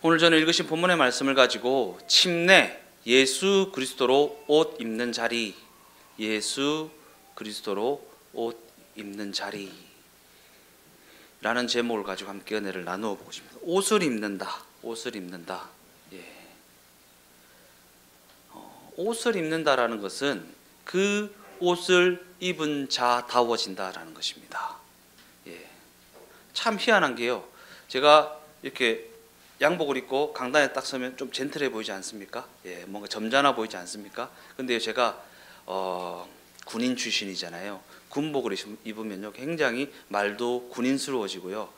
오늘 저는 읽으신 본문의 말씀을 가지고 침례, 예수 그리스도로 옷 입는 자리, 예수 그리스도로 옷 입는 자리 라는 제목을 가지고 함께 은혜를 나누어 보고 싶습니다. 옷을 입는다, 옷을 입는다. 옷을 입는다라는 것은 그 옷을 입은 자다워진다라는 것입니다. 참 희한한 게요, 제가 이렇게 양복을 입고 강단에 딱 서면 좀 젠틀해 보이지 않습니까? 뭔가 점잖아 보이지 않습니까? 근데 제가 군인 출신이잖아요. 군복을 입으면요 굉장히 말도 군인스러워지고요.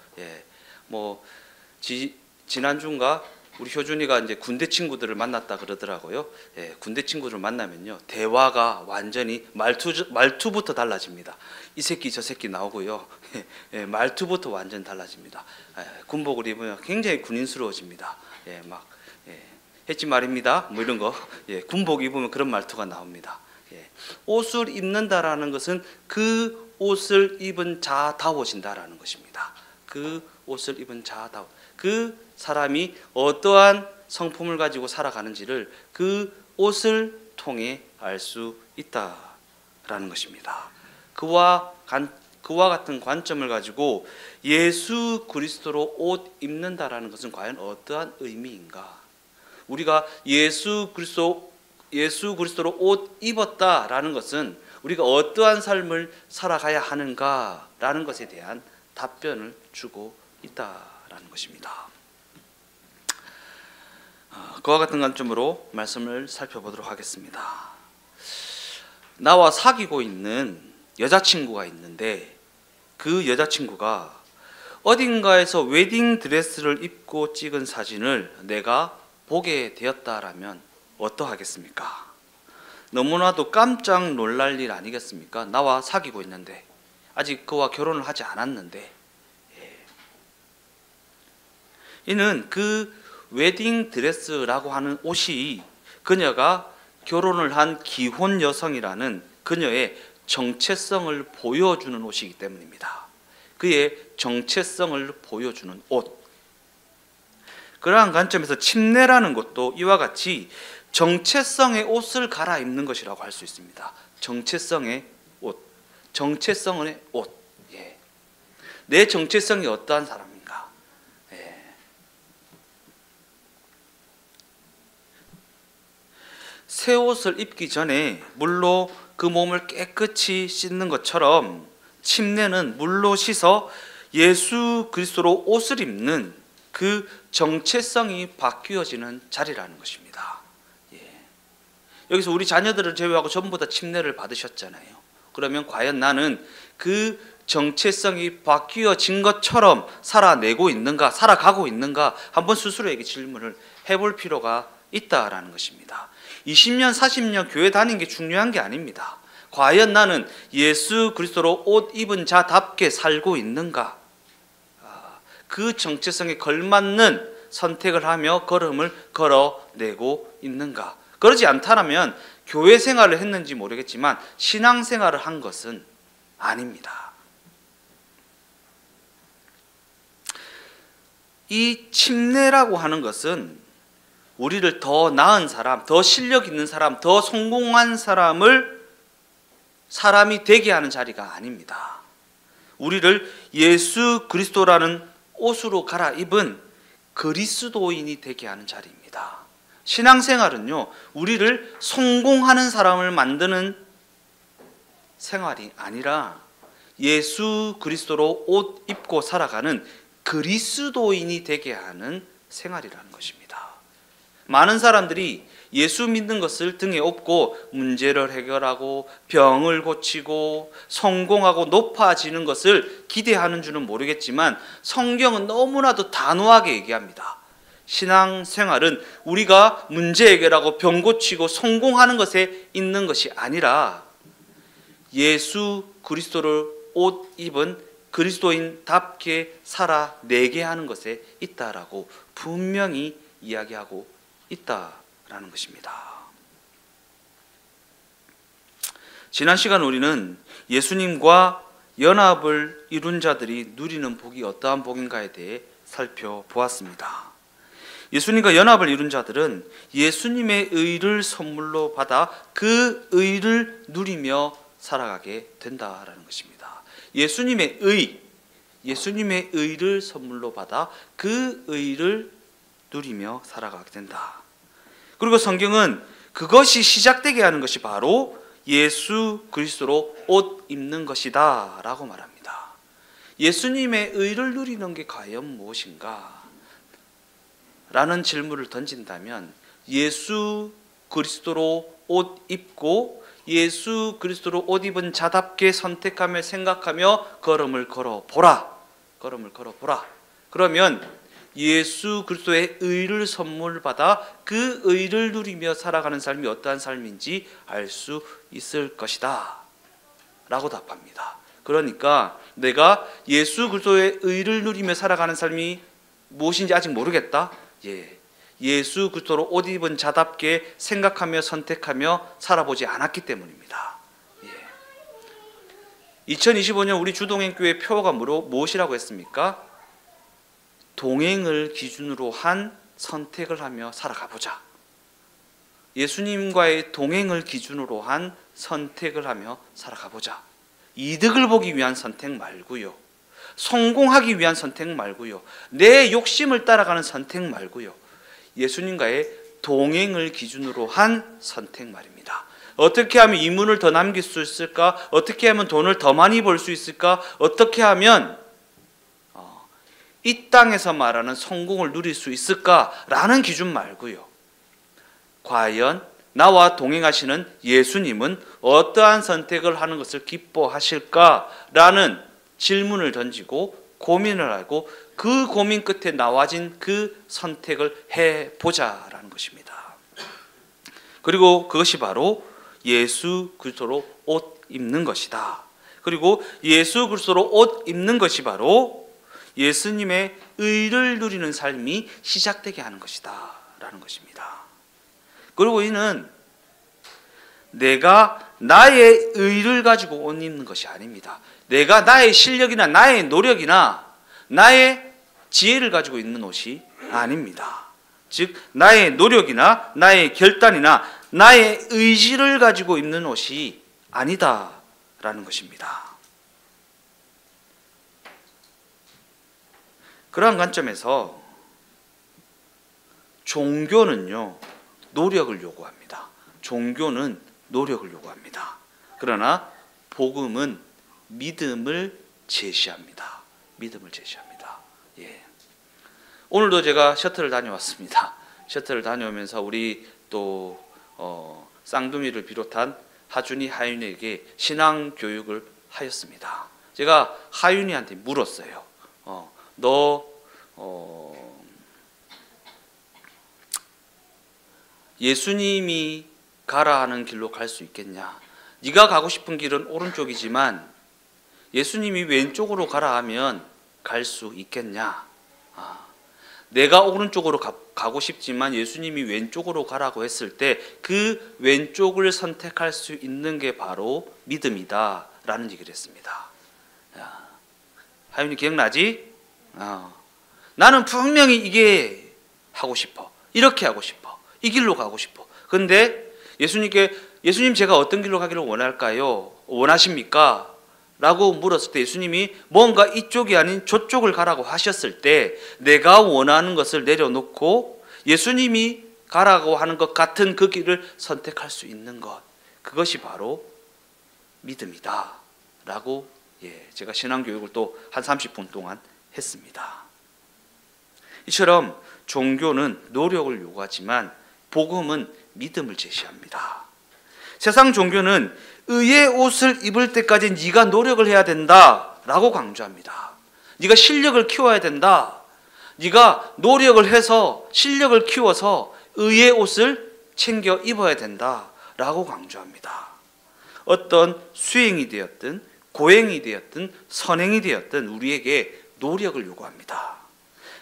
지난주인가 우리 효준이가 이제 군대 친구들을 만났다 그러더라고요. 군대 친구들을 만나면요 대화가 완전히 말투부터 달라집니다. 이 새끼 저 새끼 나오고요. 말투부터 완전 달라집니다. 군복을 입으면 굉장히 군인스러워집니다. 했지 말입니다. 뭐 이런 거. 군복 입으면 그런 말투가 나옵니다. 옷을 입는다라는 것은 그 옷을 입은 자다워진다라는 것입니다. 그 옷을 입은 자다워. 그 사람이 어떠한 성품을 가지고 살아가는지를 그 옷을 통해 알 수 있다라는 것입니다. 그와 같은 관점을 가지고 예수 그리스도로 옷 입는다라는 것은 과연 어떠한 의미인가? 우리가 예수 그리스도로 옷 입었다라는 것은 우리가 어떠한 삶을 살아가야 하는가라는 것에 대한 답변을 주고 있다라는 것입니다. 그와 같은 관점으로 말씀을 살펴보도록 하겠습니다. 나와 사귀고 있는 여자친구가 있는데 그 여자친구가 어딘가에서 웨딩 드레스를 입고 찍은 사진을 내가 보게 되었다라면 어떠하겠습니까? 너무나도 깜짝 놀랄 일 아니겠습니까? 나와 사귀고 있는데 아직 그와 결혼을 하지 않았는데 이는 그 웨딩 드레스라고 하는 옷이 그녀가 결혼을 한 기혼 여성이라는 그녀의 정체성을 보여주는 옷이기 때문입니다. 그의 정체성을 보여주는 옷. 그러한 관점에서 침례라는 것도 이와 같이 정체성의 옷을 갈아입는 것이라고 할 수 있습니다. 정체성의 옷. 정체성의 옷. 내 정체성이 어떠한 사람인가? 새 옷을 입기 전에 물로 그 몸을 깨끗이 씻는 것처럼 침례는 물로 씻어 예수 그리스도로 옷을 입는 그 정체성이 바뀌어지는 자리라는 것입니다. 여기서 우리 자녀들을 제외하고 전부 다 침례를 받으셨잖아요. 그러면 과연 나는 그 정체성이 바뀌어진 것처럼 살아내고 있는가, 살아가고 있는가, 한번 스스로에게 질문을 해볼 필요가 있다라는 것입니다. 20년, 40년 교회 다니는 게 중요한 게 아닙니다. 과연 나는 예수 그리스도로 옷 입은 자답게 살고 있는가? 그 정체성에 걸맞는 선택을 하며 걸음을 걸어내고 있는가? 그러지 않다면 교회 생활을 했는지 모르겠지만 신앙생활을 한 것은 아닙니다. 이 침례라고 하는 것은 우리를 더 나은 사람, 더 실력 있는 사람, 더 성공한 사람이 되게 하는 자리가 아닙니다. 우리를 예수 그리스도라는 옷으로 갈아입은 그리스도인이 되게 하는 자리입니다. 신앙생활은요, 우리를 성공하는 사람을 만드는 생활이 아니라 예수 그리스도로 옷 입고 살아가는 그리스도인이 되게 하는 생활이라는 것입니다. 많은 사람들이 예수 믿는 것을 등에 업고 문제를 해결하고 병을 고치고 성공하고 높아지는 것을 기대하는 줄은 모르겠지만 성경은 너무나도 단호하게 얘기합니다. 신앙생활은 우리가 문제 해결하고 병 고치고 성공하는 것에 있는 것이 아니라 예수 그리스도를 옷 입은 그리스도인답게 살아내게 하는 것에 있다라고 분명히 이야기하고 있다라는 것입니다. 지난 시간 우리는 예수님과 연합을 이룬 자들이 누리는 복이 어떠한 복인가에 대해 살펴보았습니다. 예수님과 연합을 이룬 자들은 예수님의 의를 선물로 받아 그 의를 누리며 살아가게 된다라는 것입니다. 예수님의 의를 선물로 받아 그 의를 누리며 살아가게 된다. 그리고 성경은 그것이 시작되게 하는 것이 바로 예수 그리스도로 옷 입는 것이다 라고 말합니다. 예수님의 의를 누리는 게 과연 무엇인가? 라는 질문을 던진다면 예수 그리스도로 옷 입고 예수 그리스도로 옷 입은 자답게 선택하며 생각하며 걸음을 걸어보라. 그러면 예수 그리스도의 의를 선물 받아 그 의를 누리며 살아가는 삶이 어떠한 삶인지 알 수 있을 것이다 라고 답합니다. 그러니까 내가 예수 그리스도의 의를 누리며 살아가는 삶이 무엇인지 아직 모르겠다? 예수 그리스도로 옷 입은 자답게 생각하며 선택하며 살아보지 않았기 때문입니다. 2025년 우리 주동행교회 표어가 무엇이라고 했습니까? 동행을 기준으로 한 선택을 하며 살아가보자. 예수님과의 동행을 기준으로 한 선택을 하며 살아가보자. 이득을 보기 위한 선택 말고요. 성공하기 위한 선택 말고요. 내 욕심을 따라가는 선택 말고요. 예수님과의 동행을 기준으로 한 선택 말입니다. 어떻게 하면 이문을 더 남길 수 있을까? 어떻게 하면 돈을 더 많이 벌 수 있을까? 어떻게 하면 이 땅에서 말하는 성공을 누릴 수 있을까라는 기준 말고요. 과연 나와 동행하시는 예수님은 어떠한 선택을 하는 것을 기뻐하실까라는 질문을 던지고 고민을 하고 그 고민 끝에 나와진 그 선택을 해보자라는 것입니다. 그리고 그것이 바로 예수 그리스도로 옷 입는 것이다. 그리고 예수 그리스도로 옷 입는 것이 바로 예수님의 의를 누리는 삶이 시작되게 하는 것이다 라는 것입니다. 그리고 이는 내가 나의 의를 가지고 옷 입는 것이 아닙니다. 내가 나의 실력이나 나의 노력이나 나의 지혜를 가지고 입는 옷이 아닙니다. 즉 나의 노력이나 나의 결단이나 나의 의지를 가지고 입는 옷이 아니다라는 것입니다. 그러한 관점에서 종교는요, 노력을 요구합니다. 종교는 노력을 요구합니다. 그러나 복음은 믿음을 제시합니다. 믿음을 제시합니다. 오늘도 제가 셔틀을 다녀왔습니다. 셔틀을 다녀오면서 우리 또 쌍둥이를 비롯한 하준이, 하윤이에게 신앙 교육을 하였습니다. 제가 하윤이한테 물었어요. 너 예수님이 가라 하는 길로 갈 수 있겠냐? 네가 가고 싶은 길은 오른쪽이지만 예수님이 왼쪽으로 가라 하면 갈 수 있겠냐? 내가 오른쪽으로 가고 싶지만 예수님이 왼쪽으로 가라고 했을 때 그 왼쪽을 선택할 수 있는 게 바로 믿음이다 라는 얘기를 했습니다. 하윤이 기억나지? 나는 분명히 이게 하고 싶어. 이렇게 하고 싶어. 이 길로 가고 싶어. 그런데 예수님 제가 어떤 길로 가기를 원할까요? 원하십니까? 라고 물었을 때 예수님이 뭔가 이쪽이 아닌 저쪽을 가라고 하셨을 때 내가 원하는 것을 내려놓고 예수님이 가라고 하는 것 같은 그 길을 선택할 수 있는 것, 그것이 바로 믿음이다 라고 제가 신앙교육을 또 한 30분 동안 했습니다. 이처럼 종교는 노력을 요구하지만 복음은 믿음을 제시합니다. 세상 종교는 의의 옷을 입을 때까지 네가 노력을 해야 된다 라고 강조합니다. 네가 실력을 키워야 된다. 네가 노력을 해서 실력을 키워서 의의 옷을 챙겨 입어야 된다 라고 강조합니다. 어떤 수행이 되었든 고행이 되었든 선행이 되었든 우리에게 노력을 요구합니다.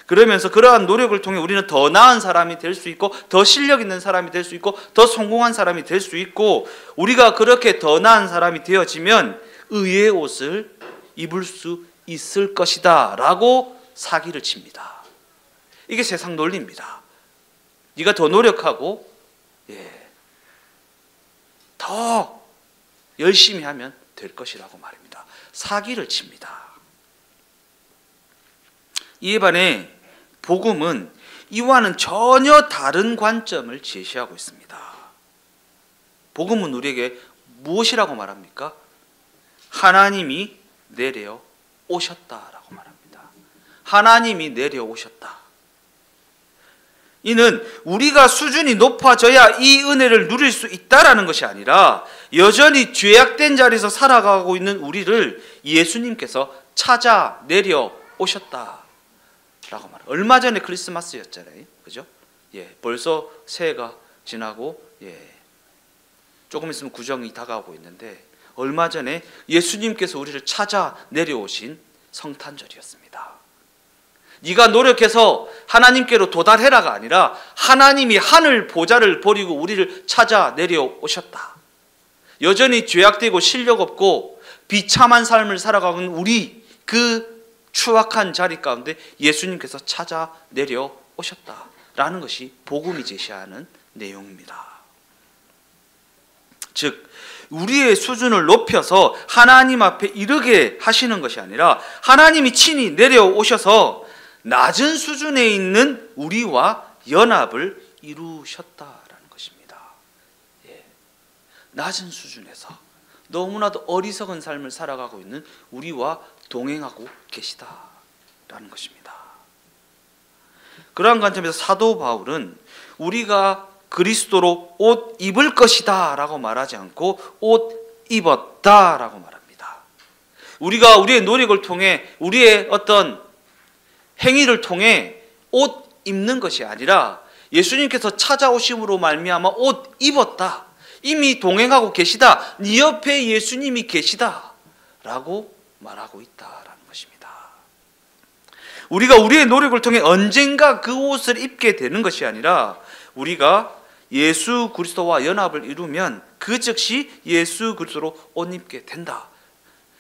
그러면서 그러한 노력을 통해 우리는 더 나은 사람이 될 수 있고 더 실력 있는 사람이 될 수 있고 더 성공한 사람이 될 수 있고, 우리가 그렇게 더 나은 사람이 되어지면 의의 옷을 입을 수 있을 것이다 라고 사기를 칩니다. 이게 세상 논리입니다. 네가 더 노력하고 더 열심히 하면 될 것이라고 말입니다. 사기를 칩니다. 이에 반해 복음은 이와는 전혀 다른 관점을 제시하고 있습니다. 복음은 우리에게 무엇이라고 말합니까? 하나님이 내려오셨다라고 말합니다. 하나님이 내려오셨다. 이는 우리가 수준이 높아져야 이 은혜를 누릴 수 있다라는 것이 아니라 여전히 죄악된 자리에서 살아가고 있는 우리를 예수님께서 찾아 내려오셨다라고 말합니다. 얼마 전에 크리스마스였잖아요. 그죠? 벌써 새해가 지나고 조금 있으면 구정이 다가오고 있는데 얼마 전에 예수님께서 우리를 찾아 내려오신 성탄절이었습니다. 네가 노력해서 하나님께로 도달해라가 아니라 하나님이 하늘 보좌를 버리고 우리를 찾아 내려오셨다. 여전히 죄악되고 실력 없고 비참한 삶을 살아가고 있는 우리 그 추악한 자리 가운데 예수님께서 찾아 내려오셨다라는 것이 복음이 제시하는 내용입니다. 즉 우리의 수준을 높여서 하나님 앞에 이르게 하시는 것이 아니라 하나님이 친히 내려오셔서 낮은 수준에 있는 우리와 연합을 이루셨다라는 것입니다. 낮은 수준에서 너무나도 어리석은 삶을 살아가고 있는 우리와 동행하고 계시다라는 것입니다. 그러한 관점에서 사도 바울은 우리가 그리스도로 옷 입을 것이다 라고 말하지 않고 옷 입었다 라고 말합니다. 우리가 우리의 노력을 통해 우리의 어떤 행위를 통해 옷 입는 것이 아니라 예수님께서 찾아오심으로 말미암아 옷 입었다. 이미 동행하고 계시다. 네 옆에 예수님이 계시다 라고 말하고 있다라는 것입니다. 우리가 우리의 노력을 통해 언젠가 그 옷을 입게 되는 것이 아니라 우리가 예수 그리스도와 연합을 이루면 그 즉시 예수 그리스도로 옷 입게 된다.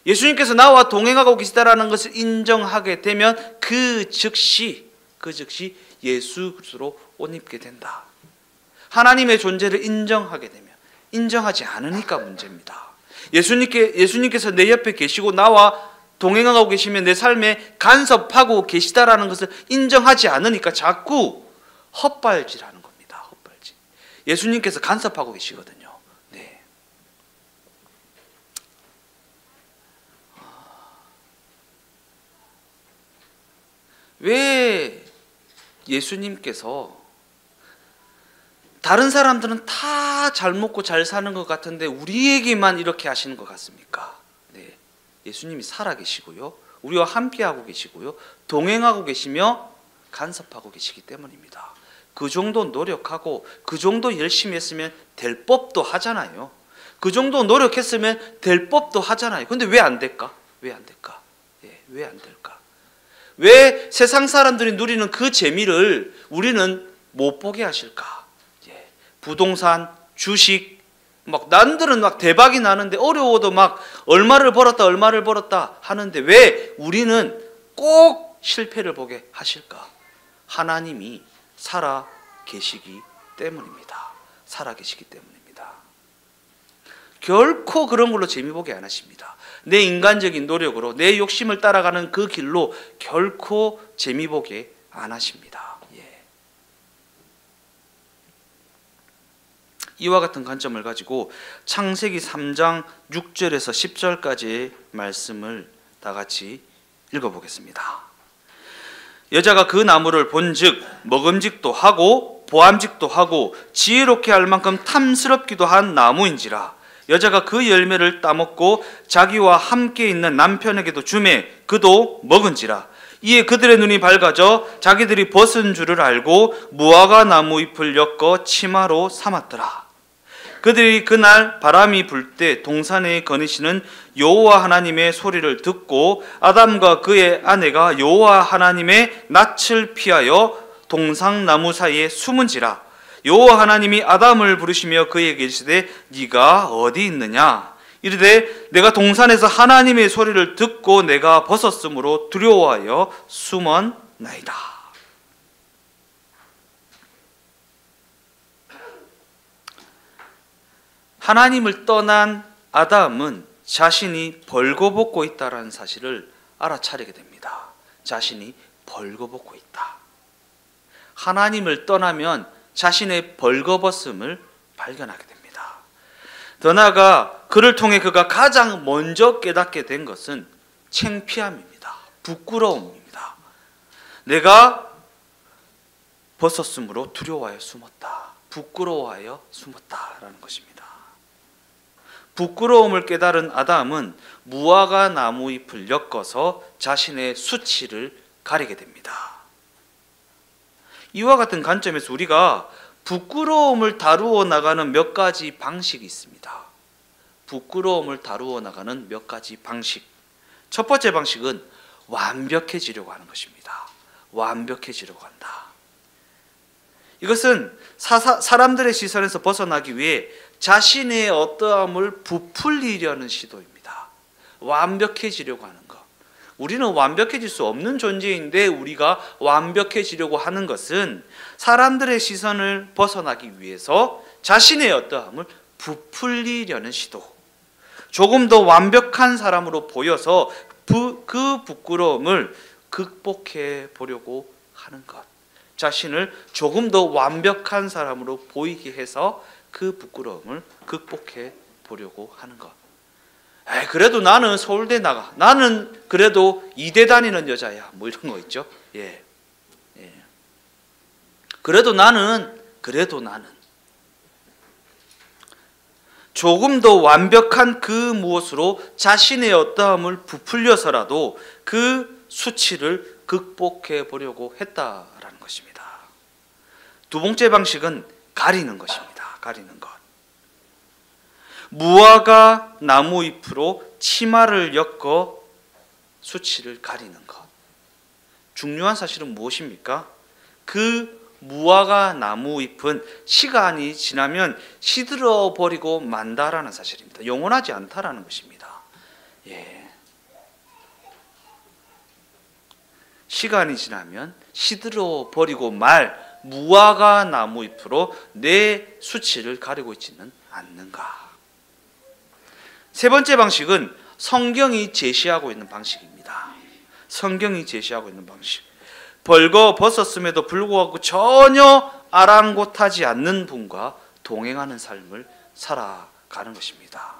예수님께서 나와 동행하고 계시다라는 것을 인정하게 되면 그 즉시 예수 그리스도로 옷 입게 된다. 하나님의 존재를 인정하게 되면 인정하지 않으니까 문제입니다. 예수님께서 내 옆에 계시고 나와 동행하고 계시면 내 삶에 간섭하고 계시다라는 것을 인정하지 않으니까 자꾸 헛발질하는 겁니다. 헛발질. 예수님께서 간섭하고 계시거든요. 왜 예수님께서 다른 사람들은 다 잘 먹고 잘 사는 것 같은데 우리에게만 이렇게 하시는 것 같습니까? 예수님이 살아계시고요, 우리와 함께하고 계시고요, 동행하고 계시며 간섭하고 계시기 때문입니다. 그 정도 노력하고 그 정도 열심히 했으면 될 법도 하잖아요. 그 정도 노력했으면 될 법도 하잖아요. 근데 왜 안 될까? 왜 안 될까? 왜 안 될까? 왜 세상 사람들이 누리는 그 재미를 우리는 못 보게 하실까? 부동산, 주식, 막 남들은 막 대박이 나는데 어려워도 막 얼마를 벌었다 하는데 왜 우리는 꼭 실패를 보게 하실까? 하나님이 살아 계시기 때문입니다. 살아 계시기 때문입니다. 결코 그런 걸로 재미 보게 안 하십니다. 내 인간적인 노력으로 내 욕심을 따라가는 그 길로 결코 재미 보게 안 하십니다. 이와 같은 관점을 가지고 창세기 3장 6절에서 10절까지의 말씀을 다 같이 읽어보겠습니다. 여자가 그 나무를 본즉 먹음직도 하고 보암직도 하고 지혜롭게 할 만큼 탐스럽기도 한 나무인지라. 여자가 그 열매를 따먹고 자기와 함께 있는 남편에게도 주매 그도 먹은지라. 이에 그들의 눈이 밝아져 자기들이 벗은 줄을 알고 무화과 나무 잎을 엮어 치마로 삼았더라. 그들이 그날 바람이 불 때 동산에 거니시는 여호와 하나님의 소리를 듣고 아담과 그의 아내가 여호와 하나님의 낯을 피하여 동상나무 사이에 숨은지라. 여호와 하나님이 아담을 부르시며 그에게 이르시되 네가 어디 있느냐? 이르되 내가 동산에서 하나님의 소리를 듣고 내가 벗었으므로 두려워하여 숨었나이다. 하나님을 떠난 아담은 자신이 벌거벗고 있다는 사실을 알아차리게 됩니다. 자신이 벌거벗고 있다. 하나님을 떠나면 자신의 벌거벗음을 발견하게 됩니다. 더 나아가 그를 통해 그가 가장 먼저 깨닫게 된 것은 창피함입니다. 부끄러움입니다. 내가 벗었으므로 두려워하여 숨었다. 부끄러워하여 숨었다라는 것입니다. 부끄러움을 깨달은 아담은 무화과 나무 잎을 엮어서 자신의 수치를 가리게 됩니다. 이와 같은 관점에서 우리가 부끄러움을 다루어 나가는 몇 가지 방식이 있습니다. 부끄러움을 다루어 나가는 몇 가지 방식. 첫 번째 방식은 완벽해지려고 하는 것입니다. 완벽해지려고 한다. 이것은 사람들의 시선에서 벗어나기 위해 자신의 어떠함을 부풀리려는 시도입니다. 완벽해지려고 하는 것. 우리는 완벽해질 수 없는 존재인데 우리가 완벽해지려고 하는 것은 사람들의 시선을 벗어나기 위해서 자신의 어떠함을 부풀리려는 시도. 조금 더 완벽한 사람으로 보여서 그 부끄러움을 극복해 보려고 하는 것. 자신을 조금 더 완벽한 사람으로 보이게 해서 그 부끄러움을 극복해 보려고 하는 것. 그래도 나는 서울대 나가. 나는 그래도 이대 다니는 여자야. 뭐 이런 거 있죠. 예. 그래도 나는 조금 더 완벽한 그 무엇으로 자신의 어떠함을 부풀려서라도 그 수치를 극복해 보려고 했다라는 것입니다. 두 번째 방식은 가리는 것입니다. 가리는 것. 무화과 나무 잎으로 치마를 엮어 수치를 가리는 것. 중요한 사실은 무엇입니까? 그 무화과 나무 잎은 시간이 지나면 시들어 버리고 만다라는 사실입니다. 영원하지 않다라는 것입니다. 시간이 지나면 시들어 버리고 말 무화과 나무 잎으로 내 수치를 가리고 있지는 않는가. 세 번째 방식은 성경이 제시하고 있는 방식입니다. 성경이 제시하고 있는 방식. 벌거 벗었음에도 불구하고 전혀 아랑곳하지 않는 분과 동행하는 삶을 살아가는 것입니다.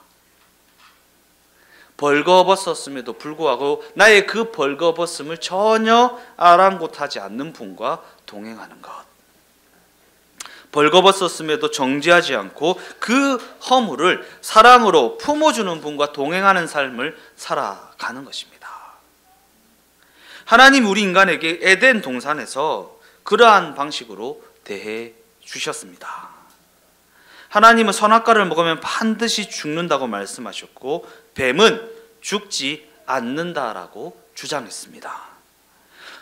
벌거벗었음에도 불구하고 나의 그 벌거벗음을 전혀 아랑곳하지 않는 분과 동행하는 것. 벌거벗었음에도 정죄하지 않고 그 허물을 사랑으로 품어주는 분과 동행하는 삶을 살아가는 것입니다. 하나님 우리 인간에게 에덴 동산에서 그러한 방식으로 대해 주셨습니다. 하나님은 선악과를 먹으면 반드시 죽는다고 말씀하셨고 뱀은 죽지 않는다라고 주장했습니다.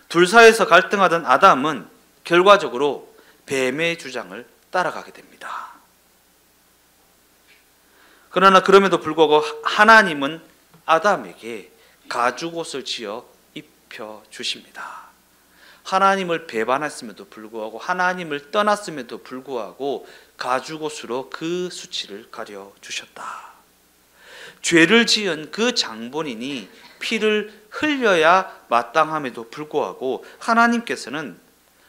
둘 사이에서 갈등하던 아담은 결과적으로 뱀의 주장을 따라가게 됩니다. 그러나 그럼에도 불구하고 하나님은 아담에게 가죽옷을 지어 입혀 주십니다. 하나님을 배반했음에도 불구하고 하나님을 떠났음에도 불구하고 가죽옷으로 그 수치를 가려 주셨다. 죄를 지은 그 장본인이 피를 흘려야 마땅함에도 불구하고 하나님께서는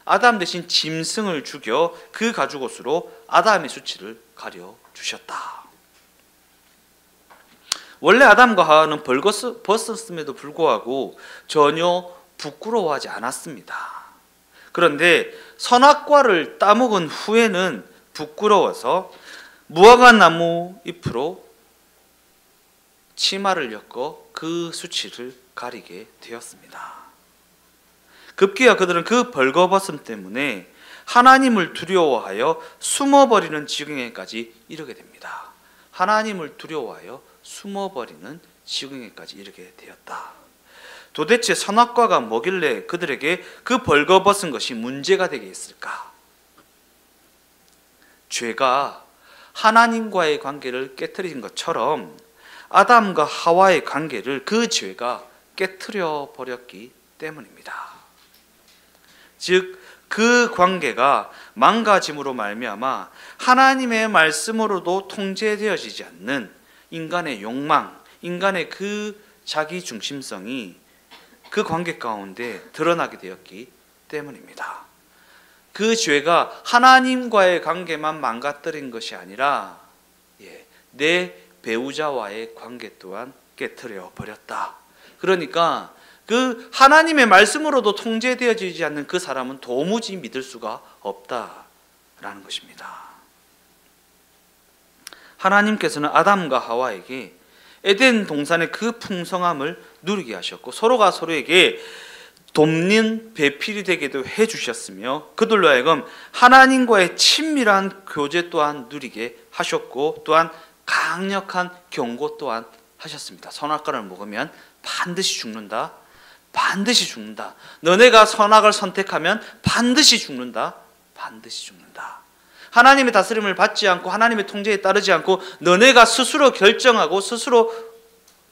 아담 대신 짐승을 죽여 그 가죽옷으로 아담의 수치를 가려 주셨다. 원래 아담과 하와는 벌거벗었음에도 불구하고 전혀 부끄러워하지 않았습니다. 그런데 선악과를 따먹은 후에는 부끄러워서 무화과 나무 잎으로 치마를 엮어 그 수치를 가리게 되었습니다. 급기야 그들은 그 벌거벗음 때문에 하나님을 두려워하여 숨어버리는 지경에까지 이르게 됩니다. 하나님을 두려워하여 숨어버리는 지경에까지 이르게 되었다. 도대체 선악과가 뭐길래 그들에게 그 벌거벗은 것이 문제가 되게 했을까? 죄가 하나님과의 관계를 깨트린 것처럼 아담과 하와의 관계를 그 죄가 깨트려 버렸기 때문입니다. 즉 그 관계가 망가짐으로 말미암아 하나님의 말씀으로도 통제되어지지 않는 인간의 욕망, 인간의 그 자기 중심성이 그 관계 가운데 드러나게 되었기 때문입니다. 그 죄가 하나님과의 관계만 망가뜨린 것이 아니라 내 배우자와의 관계 또한 깨트려 버렸다. 그러니까 그 하나님의 말씀으로도 통제되어지지 않는 그 사람은 도무지 믿을 수가 없다라는 것입니다. 하나님께서는 아담과 하와에게 에덴 동산의 그 풍성함을 누리게 하셨고 서로가 서로에게 돕는 배필이 되게도 해주셨으며 그들로 하여금 하나님과의 친밀한 교제 또한 누리게 하셨고 또한 강력한 경고 또한 하셨습니다. 선악과를 먹으면 반드시 죽는다. 반드시 죽는다. 너네가 선악을 선택하면 반드시 죽는다. 반드시 죽는다. 하나님의 다스림을 받지 않고 하나님의 통제에 따르지 않고 너네가 스스로 결정하고 스스로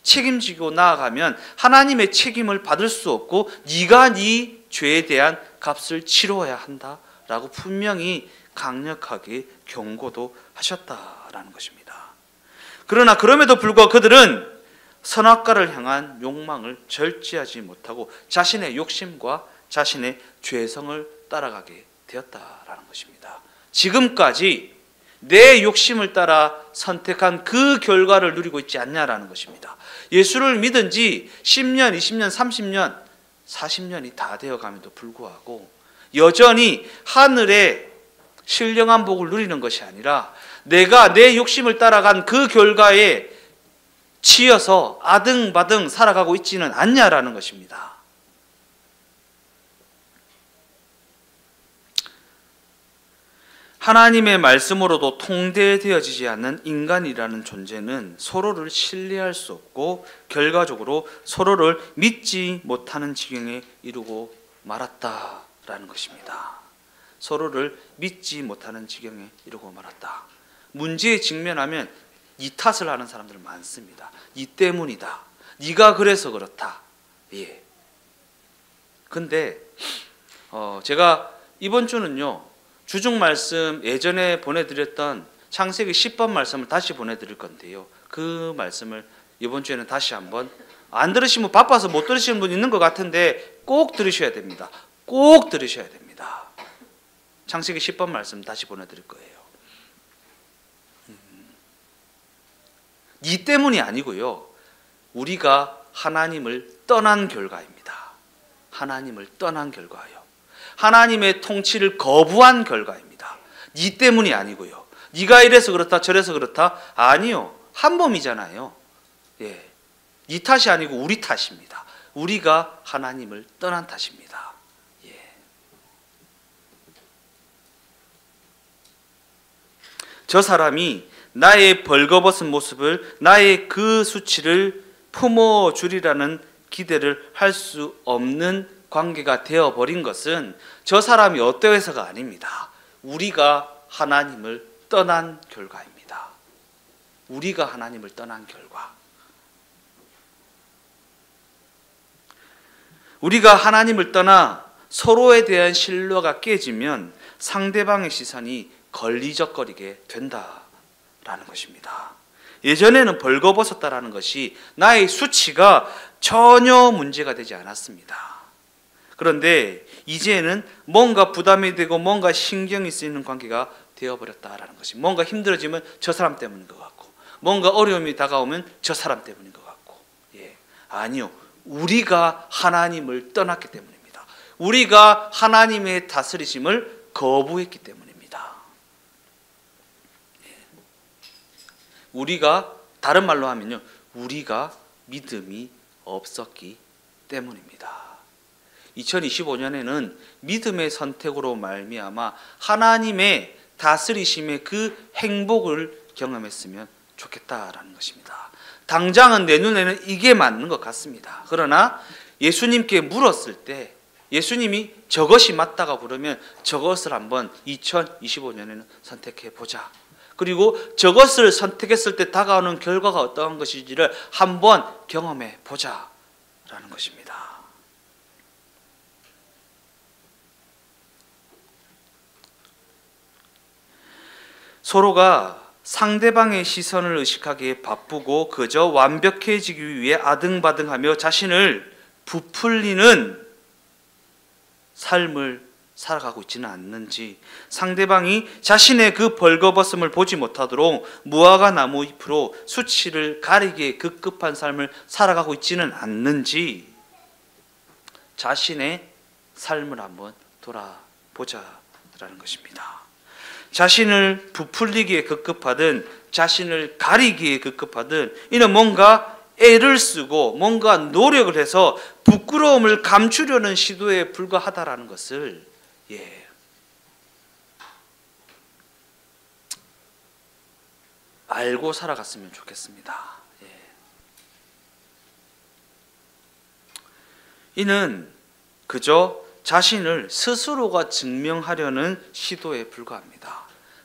책임지고 나아가면 하나님의 책임을 받을 수 없고 네가 네 죄에 대한 값을 치러야 한다라고 분명히 강력하게 경고도 하셨다라는 것입니다. 그러나 그럼에도 불구하고 그들은 선악과를 향한 욕망을 절제하지 못하고 자신의 욕심과 자신의 죄성을 따라가게 되었다라는 것입니다. 지금까지 내 욕심을 따라 선택한 그 결과를 누리고 있지 않냐라는 것입니다. 예수를 믿은 지 10년, 20년, 30년, 40년이 다 되어감에도 불구하고 여전히 하늘의 신령한 복을 누리는 것이 아니라 내가 내 욕심을 따라간 그 결과에 치여서 아등바등 살아가고 있지는 않냐라는 것입니다. 하나님의 말씀으로도 통제되어지지 않는 인간이라는 존재는 서로를 신뢰할 수 없고 결과적으로 서로를 믿지 못하는 지경에 이르고 말았다라는 것입니다. 서로를 믿지 못하는 지경에 이르고 말았다. 문제에 직면하면 이 탓을 하는 사람들 많습니다. 이 때문이다. 네가 그래서 그렇다. 예. 근데 제가 이번 주는요. 주중 말씀 예전에 보내드렸던 창세기 10번 말씀을 다시 보내드릴 건데요. 그 말씀을 이번 주에는 다시 한번 안 들으시면 바빠서 못 들으시는 분 있는 것 같은데 꼭 들으셔야 됩니다. 꼭 들으셔야 됩니다. 창세기 10번 말씀 다시 보내드릴 거예요. 이 때문이 아니고요. 우리가 하나님을 떠난 결과입니다. 하나님을 떠난 결과예요. 하나님의 통치를 거부한 결과입니다. 네 때문이 아니고요. 네가 이래서 그렇다 저래서 그렇다 아니요. 한 몸이잖아요. 예, 네 탓이 아니고 우리 탓입니다. 우리가 하나님을 떠난 탓입니다. 예. 저 사람이 나의 벌거벗은 모습을 나의 그 수치를 품어주리라는 기대를 할 수 없는 관계가 되어버린 것은 저 사람이 어떠해서가 아닙니다. 우리가 하나님을 떠난 결과입니다. 우리가 하나님을 떠난 결과. 우리가 하나님을 떠나 서로에 대한 신뢰가 깨지면 상대방의 시선이 걸리적거리게 된다라는 것입니다. 예전에는 벌거벗었다라는 것이 나의 수치가 전혀 문제가 되지 않았습니다. 그런데 이제는 뭔가 부담이 되고 뭔가 신경이 쓰이는 관계가 되어버렸다라는 것이 뭔가 힘들어지면 저 사람 때문인 것 같고 뭔가 어려움이 다가오면 저 사람 때문인 것 같고 예. 아니요. 우리가 하나님을 떠났기 때문입니다. 우리가 하나님의 다스리심을 거부했기 때문입니다. 예. 우리가 다른 말로 하면요. 우리가 믿음이 없었기 때문입니다. 2025년에는 믿음의 선택으로 말미암아 하나님의 다스리심의 그 행복을 경험했으면 좋겠다라는 것입니다. 당장은 내 눈에는 이게 맞는 것 같습니다. 그러나 예수님께 물었을 때 예수님이 저것이 맞다고 그러면 저것을 한번 2025년에는 선택해 보자. 그리고 저것을 선택했을 때 다가오는 결과가 어떠한 것인지를 한번 경험해 보자라는 것입니다. 서로가 상대방의 시선을 의식하기에 바쁘고 그저 완벽해지기 위해 아등바등하며 자신을 부풀리는 삶을 살아가고 있지는 않는지, 상대방이 자신의 그 벌거벗음을 보지 못하도록 무화과 나무 잎으로 수치를 가리기에 급급한 삶을 살아가고 있지는 않는지 자신의 삶을 한번 돌아보자라는 것입니다. 자신을 부풀리기에 급급하든 자신을 가리기에 급급하든 이는 뭔가 애를 쓰고 뭔가 노력을 해서 부끄러움을 감추려는 시도에 불과하다라는 것을 알고 살아갔으면 좋겠습니다. 이는 그저 자신을 스스로가 증명하려는 시도에 불과합니다.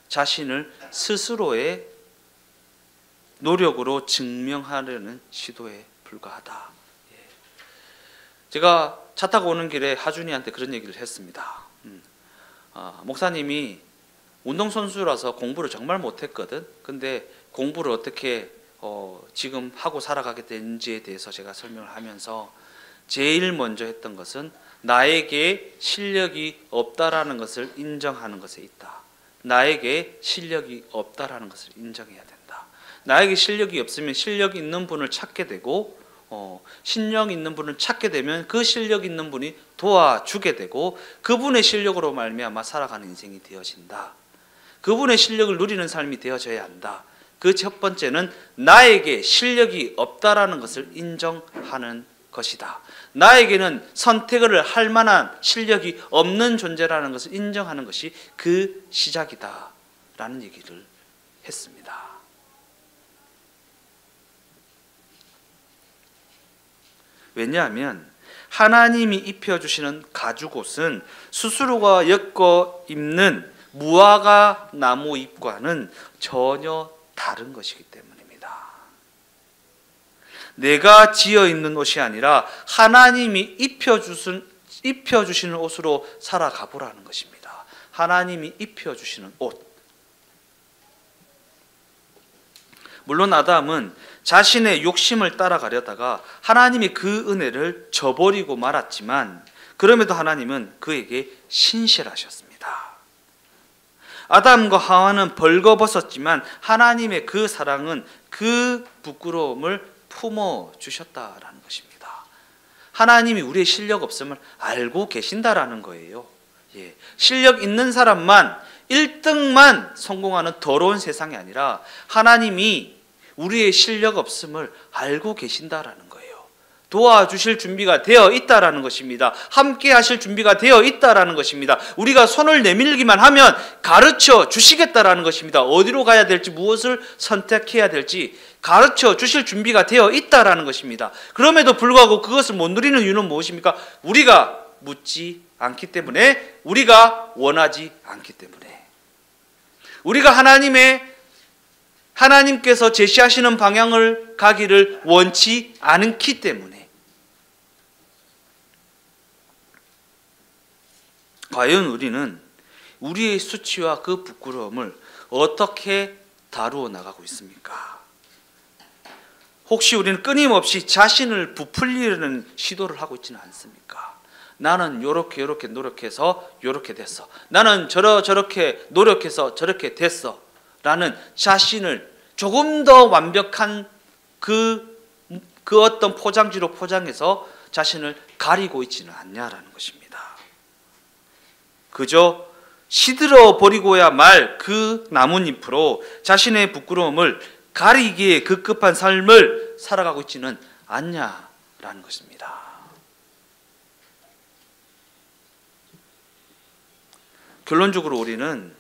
자신을 스스로의 노력으로 증명하려는 시도에 불과하다. 제가 차 타고 오는 길에 하준이한테 그런 얘기를 했습니다. 목사님이 운동선수라서 공부를 정말 못했거든. 근데 공부를 어떻게 지금 하고 살아가게 된지에 대해서 제가 설명을 하면서 제일 먼저 했던 것은 나에게 실력이 없다라는 것을 인정하는 것에 있다. 나에게 실력이 없다라는 것을 인정해야 된다. 나에게 실력이 없으면 실력 있는 분을 찾게 되고 실력 있는 분을 찾게 되면 그 실력 있는 분이 도와주게 되고 그분의 실력으로 말미암아 살아가는 인생이 되어진다. 그분의 실력을 누리는 삶이 되어져야 한다. 그 첫 번째는 나에게 실력이 없다라는 것을 인정하는 것이다. 나에게는 선택을 할 만한 실력이 없는 존재라는 것을 인정하는 것이 그 시작이다 라는 얘기를 했습니다. 왜냐하면 하나님이 입혀주시는 가죽옷은 스스로가 엮어 입는 무화과 나무 잎과는 전혀 다른 것이기 때문입니다. 내가 지어 입는 옷이 아니라 하나님이 입혀주시는 옷으로 살아가 보라는 것입니다. 하나님이 입혀주시는 옷. 물론 아담은 자신의 욕심을 따라가려다가 하나님이 그 은혜를 저버리고 말았지만 그럼에도 하나님은 그에게 신실하셨습니다. 아담과 하와는 벌거벗었지만 하나님의 그 사랑은 그 부끄러움을 품어주셨다라는 것입니다. 하나님이 우리의 실력 없음을 알고 계신다라는 거예요. 실력 있는 사람만 1등만 성공하는 더러운 세상이 아니라 하나님이 우리의 실력 없음을 알고 계신다라는 거예요. 도와주실 준비가 되어 있다라는 것입니다. 함께 하실 준비가 되어 있다라는 것입니다. 우리가 손을 내밀기만 하면 가르쳐 주시겠다라는 것입니다. 어디로 가야 될지 무엇을 선택해야 될지 가르쳐 주실 준비가 되어 있다라는 것입니다. 그럼에도 불구하고 그것을 못 누리는 이유는 무엇입니까? 우리가 묻지 않기 때문에, 우리가 원하지 않기 때문에, 우리가 하나님께서 제시하시는 방향을 가기를 원치 않기 때문에. 과연 우리는 우리의 수치와 그 부끄러움을 어떻게 다루어 나가고 있습니까? 혹시 우리는 끊임없이 자신을 부풀리려는 시도를 하고 있지는 않습니까? 나는 요렇게 노력해서 요렇게 됐어. 나는 저렇게 노력해서 저렇게 됐어. 라는 자신을 조금 더 완벽한 그 어떤 포장지로 포장해서 자신을 가리고 있지는 않냐라는 것입니다. 그저 시들어 버리고야 말 그 나뭇잎으로 자신의 부끄러움을 가리기에 급급한 삶을 살아가고 있지는 않냐라는 것입니다. 결론적으로 우리는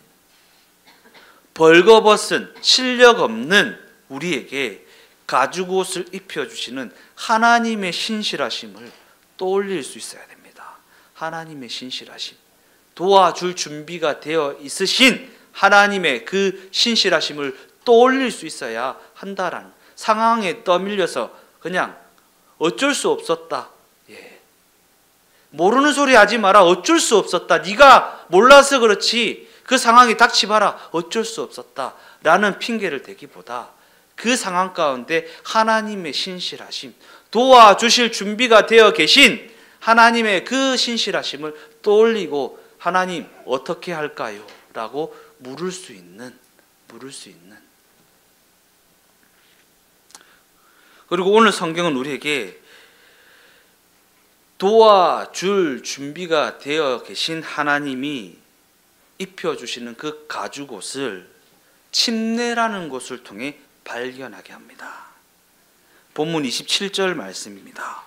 벌거벗은 실력 없는 우리에게 가죽옷을 입혀주시는 하나님의 신실하심을 떠올릴 수 있어야 됩니다. 하나님의 신실하심, 도와줄 준비가 되어 있으신 하나님의 그 신실하심을 떠올릴 수 있어야 한다라는, 상황에 떠밀려서 그냥 어쩔 수 없었다, 모르는 소리 하지 마라, 어쩔 수 없었다, 네가 몰라서 그렇지, 그 상황이 닥치봐라 어쩔 수 없었다 라는 핑계를 대기보다 그 상황 가운데 하나님의 신실하심, 도와주실 준비가 되어 계신 하나님의 그 신실하심을 떠올리고 하나님 어떻게 할까요? 라고 물을 수 있는. 그리고 오늘 성경은 우리에게 도와줄 준비가 되어 계신 하나님이 입혀주시는 그 가죽옷을 침례라는 곳을 통해 발견하게 합니다. 본문 27절 말씀입니다.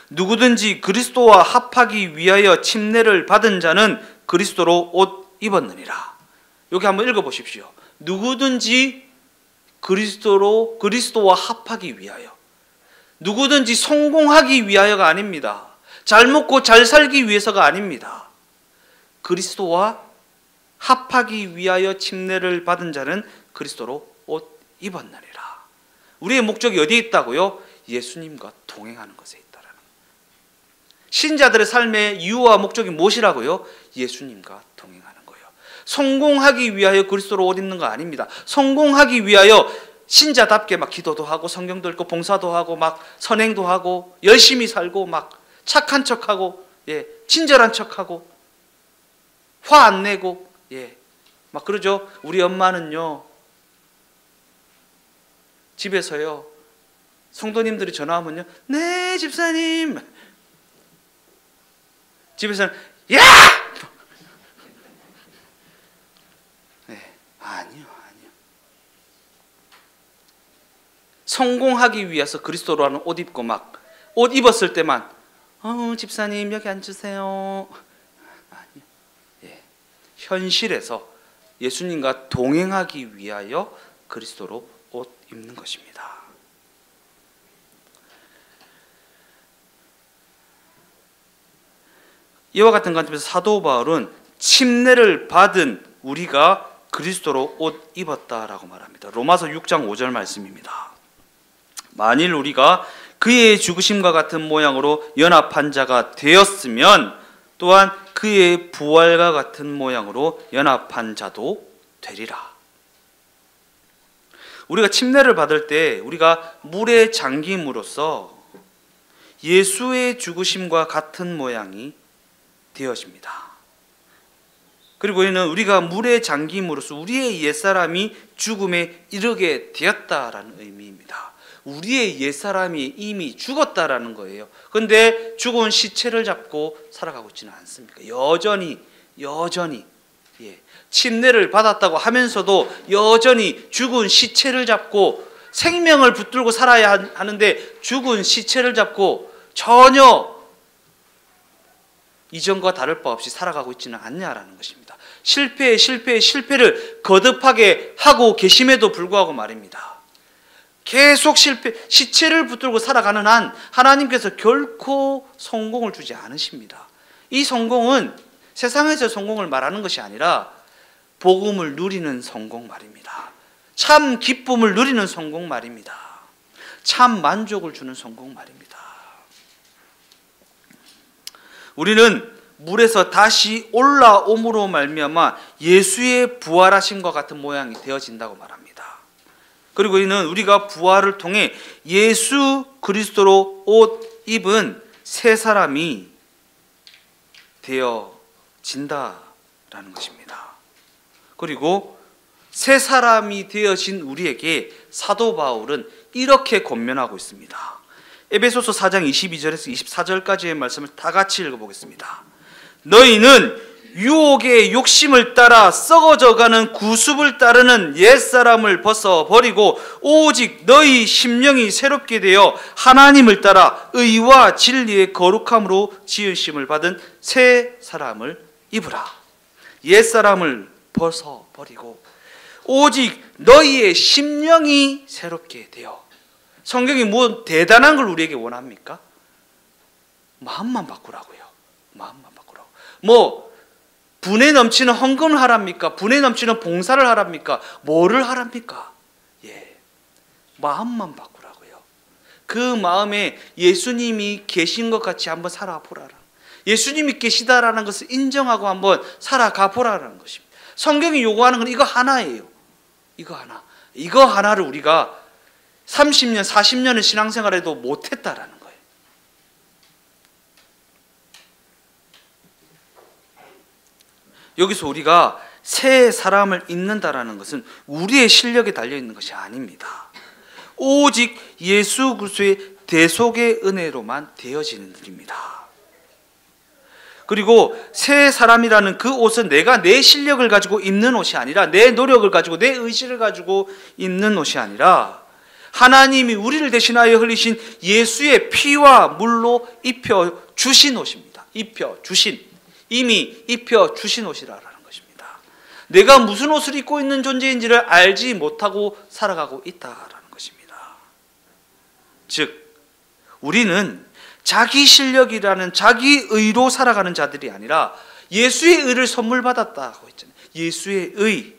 누구든지 그리스도와 합하기 위하여 침례를 받은 자는 그리스도로 옷 입었느니라. 여기 한번 읽어보십시오. 누구든지 그리스도와 합하기 위하여. 누구든지 성공하기 위하여가 아닙니다. 잘 먹고 잘 살기 위해서가 아닙니다. 그리스도와 합하기 위하여 침례를 받은 자는 그리스도로 옷 입었느니라. 우리의 목적이 어디에 있다고요? 예수님과 동행하는 것에 있다라는. 신자들의 삶의 이유와 목적이 무엇이라고요? 예수님과 동행하는 거예요. 성공하기 위하여 그리스도로 옷 입는 거 아닙니다. 성공하기 위하여 신자답게 막 기도도 하고 성경도 읽고 봉사도 하고 막 선행도 하고 열심히 살고 막 착한 척하고 친절한 척하고 화 안 내고 막 그러죠. 우리 엄마는요 집에서요 성도님들이 전화하면요 네 집사님 집에서는 야! 아니요. 성공하기 위해서 그리스도라는 옷 입고 막 옷 입었을 때만 집사님 여기 앉으세요. 아니요. 현실에서 예수님과 동행하기 위하여 그리스도로 옷 입는 것입니다. 이와 같은 관점에서 사도 바울은 침례를 받은 우리가 그리스도로 옷 입었다라고 말합니다. 로마서 6장 5절 말씀입니다. 만일 우리가 그의 죽으심과 같은 모양으로 연합한 자가 되었으면 또한 그의 부활과 같은 모양으로 연합한 자도 되리라. 우리가 침례를 받을 때 우리가 물에 잠김으로써 예수의 죽으심과 같은 모양이 되어집니다. 그리고 이는 우리가 물에 잠김으로써 우리의 옛사람이 죽음에 이르게 되었다라는 의미입니다. 우리의 옛사람이 이미 죽었다라는 거예요. 그런데 죽은 시체를 잡고 살아가고 있지는 않습니까? 여전히 침례를 받았다고 하면서도 여전히 죽은 시체를 잡고 생명을 붙들고 살아야 하는데 죽은 시체를 잡고 전혀 이전과 다를 바 없이 살아가고 있지는 않냐라는 것입니다. 실패를 거듭하게 하고 계심에도 불구하고 말입니다. 계속 시체를 붙들고 살아가는 한 하나님께서 결코 성공을 주지 않으십니다. 이 성공은 세상에서 성공을 말하는 것이 아니라 복음을 누리는 성공 말입니다. 참 기쁨을 누리는 성공 말입니다. 참 만족을 주는 성공 말입니다. 우리는 물에서 다시 올라옴으로 말미암아 예수의 부활하심과 같은 모양이 되어진다고 말합니다. 그리고 이는 우리가 부활을 통해 예수 그리스도로 옷 입은 새 사람이 되어진다라는 것입니다. 그리고 새 사람이 되어진 우리에게 사도 바울은 이렇게 권면하고 있습니다. 에베소서 4장 22절에서 24절까지의 말씀을 다 같이 읽어보겠습니다. 너희는 유혹의 욕심을 따라 썩어져가는 구습을 따르는 옛사람을 벗어버리고 오직 너희 심령이 새롭게 되어 하나님을 따라 의와 진리의 거룩함으로 지으심을 받은 새 사람을 입으라. 옛사람을 벗어버리고 오직 너희의 심령이 새롭게 되어. 성경이 뭐 대단한 걸 우리에게 원합니까? 마음만 바꾸라고요. 마음만 바꾸라고. 뭐 분에 넘치는 헌금을 하랍니까? 분에 넘치는 봉사를 하랍니까? 뭐를 하랍니까? 마음만 바꾸라고요. 그 마음에 예수님이 계신 것 같이 한번 살아보라라. 예수님이 계시다라는 것을 인정하고 한번 살아가 보라라는 것입니다. 성경이 요구하는 건 이거 하나예요. 이거 하나를 우리가 30년, 40년의 신앙생활에도 못했다라는 거예요. 여기서 우리가 새 사람을 입는다라는 것은 우리의 실력에 달려있는 것이 아닙니다. 오직 예수 그리스도의 대속의 은혜로만 되어지는 일입니다. 그리고 새 사람이라는 그 옷은 내가 내 실력을 가지고 입는 옷이 아니라, 내 노력을 가지고, 내 의지를 가지고 입는 옷이 아니라, 하나님이 우리를 대신하여 흘리신 예수의 피와 물로 입혀주신 옷입니다. 이미 입혀주신 옷이라는 것입니다. 내가 무슨 옷을 입고 있는 존재인지를 알지 못하고 살아가고 있다라는 것입니다. 즉 우리는 자기 실력이라는 자기 의로 살아가는 자들이 아니라 예수의 의를 선물 받았다고 했잖아요. 예수의 의,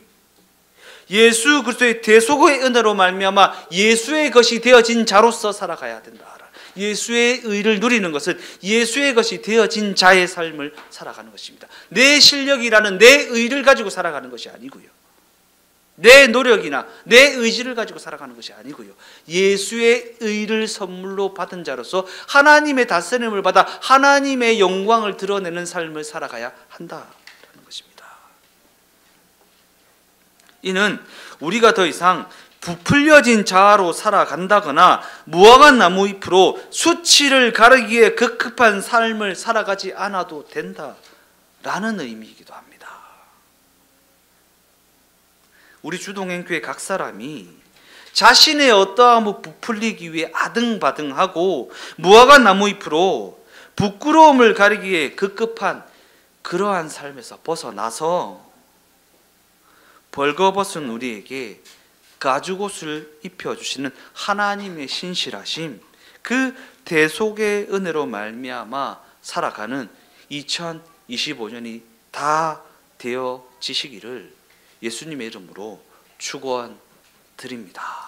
예수 그리스도의 대속의 은혜로 말미암아 예수의 것이 되어진 자로서 살아가야 된다. 예수의 의를 누리는 것은 예수의 것이 되어진 자의 삶을 살아가는 것입니다. 내 실력이라는 내 의를 가지고 살아가는 것이 아니고요, 내 노력이나 내 의지를 가지고 살아가는 것이 아니고요, 예수의 의를 선물로 받은 자로서 하나님의 다스림을 받아 하나님의 영광을 드러내는 삶을 살아가야 한다는 것입니다. 이는 우리가 더 이상 부풀려진 자아로 살아간다거나 무화과 나무 잎으로 수치를 가르기에 급급한 삶을 살아가지 않아도 된다라는 의미이기도 합니다. 우리 주동행교회 각 사람이 자신의 어떠함을 부풀리기 위해 아등바등하고 무화과 나무 잎으로 부끄러움을 가리기에 급급한 그러한 삶에서 벗어나서 벌거벗은 우리에게 가죽옷을 입혀주시는 하나님의 신실하심, 그 대속의 은혜로 말미암아 살아가는 2025년이 다 되어지시기를 예수님의 이름으로 축원드립니다.